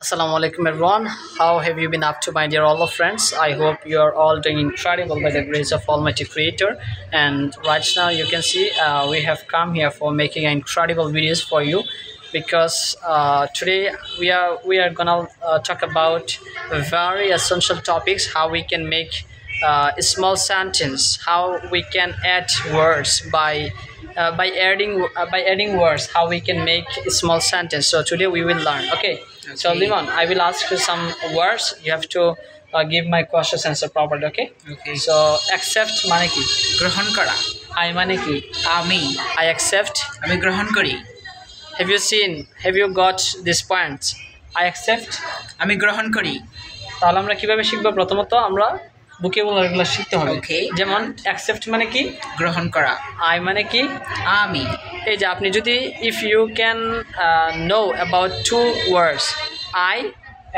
Assalamu alaikum everyone. How have you been up to, my dear all of friends? I hope you are all doing incredible by the grace of Almighty Creator. And right now you can see we have come here for making incredible videos for you, because today we are gonna talk about very essential topics: how we can make a small sentence, how we can add words by adding words, how we can make a small sentence. So today we will learn. Okay. So Limon, I will ask you some words. You have to give my questions answer properly. Okay. Okay. So accept মানে কি? গ্রহণ করা। I মানে কি? আমি। I accept. আমি গ্রহণ করি। Have you got this points? I accept. আমি গ্রহণ করি। তাহলে আমরা কিভাবে শিখব? প্রথমত আমরা vocabulary শিখতে হবে। Okay. যেমন accept মানে কি? গ্রহণ করা। I মানে কি? আমি। এই যে আপনি যদি if you can know about two words, I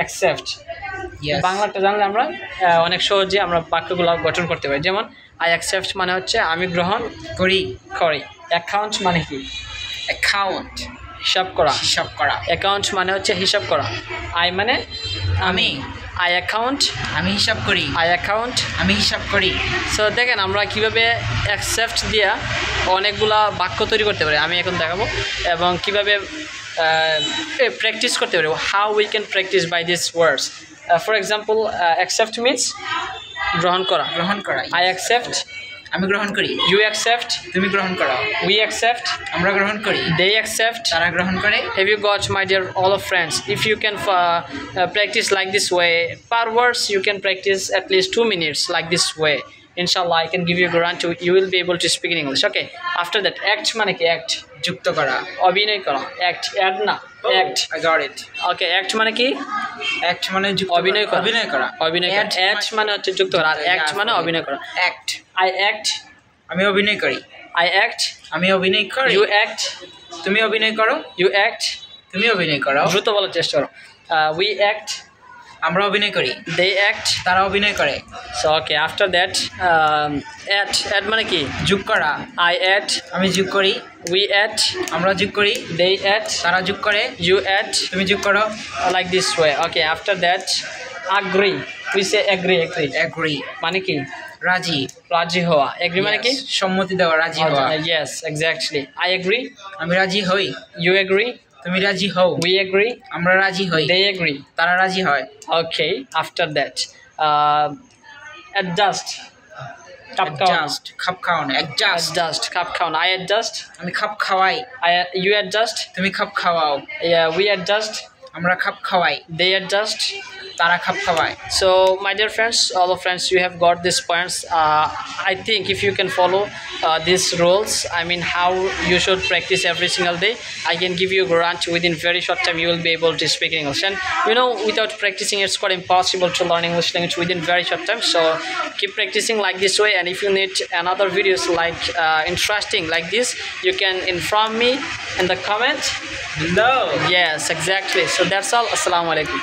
accept, Yes. বাংলাটা জানলে আমরা অনেক সহজে আমরা বাক্যগুলো গঠন করতে পারি। যেমন I accept মানে হচ্ছে আমি গ্রহণ করি। করি। Account মানে কি? অ্যাকাউন্ট। হিসাব করা। হিসাব করা। Account মানে হচ্ছে হিসাব করা। I মানে আমি। I account. আমি হিসাব করি। I account. আমি হিসাব করি। সো দেখেন আমরা কিভাবে অ্যাকসেপ্ট দিয়া অনেকগুলা বাক্য তৈরি করতে পারি, আমি এখন দেখাবো, এবং কিভাবে প্র্যাকটিস করতে পারি, how we can practice by this words. For example, accept means গ্রহণ করা। গ্রহণ করা। আই অ্যাকসেপ্ট, আমি গ্রহণ করি। ইউ অ্যাকসেপ্ট, তুমি গ্রহণ করো। উই অ্যাকসেপ্ট, আমরা গ্রহণ করি। they accept. তারা গ্রহণ করে। Have you got, my dear all of friends? If you can practice like this way per words, you can practice at least 2 minutes like this way. Inshallah, I can give you a guarantee you will be able to speak in English. Okay. After that, act মানে কি? Act যুক্ত করা। অভিনয় করা। Act, add না, act. I got it. Okay, act মানে কি? Act মানে যুক্ত অভিনয় করা। অভিনয় করা। অভিনয় করা। Act মানে হচ্ছে যুক্ত করা, আর act মানে অভিনয় করা। অ্যাক্ট। I act. আমি অভিনয় করি। I act. আমি অভিনয় করি। You act. তুমি অভিনয় করো। You act. তুমি অভিনয় করো। দ্রুত বলার চেষ্টা করো। We act. আমরা অভিনয় করি। They act. তারা অভিনয় করে। So okay, after that, add মানে কি? যোগ করা। I add. আমি যোগ করি। We add. আমরা যোগ করি। They add. তারা যোগ করে। You add. তুমি যোগ করো। Like this way. Okay, after that, agree. We say agree. Agree মানে কি? রাজি। রাজি হওয়া। Agree মানে কি? Yes, সম্মতি দেওয়া, রাজি হওয়া। Yes, exactly. I agree. আমি রাজি হই। You agree. তুমি রাজি হও। We agree. আমরা রাজি হই। They agree. তারা রাজি হয়। Okay, after that, adjust. Cup count. Adjust, খাপ খাওয়ানো। Adjust. Adjust. Cup count. I adjust. আমি খাপ খাওয়াই। You adjust. তুমি খাপ খাওয়াও। Yeah, we adjust. আমরা খাপ খাওয়াই। They adjust. তারা খাপ খাওয়ায়। So my dear friends, all of friends, you have got these points. I think if you can follow these rules, I mean how you should practice every single day, I can give you a guarantee within very short time you will be able to speak English. And you know, without practicing it's quite impossible to learn English language within very short time. So keep practicing like this way, and if you need another videos like interesting like this, you can inform me in the comment. No. Yes, exactly. So that's all. Assalamu alaikum.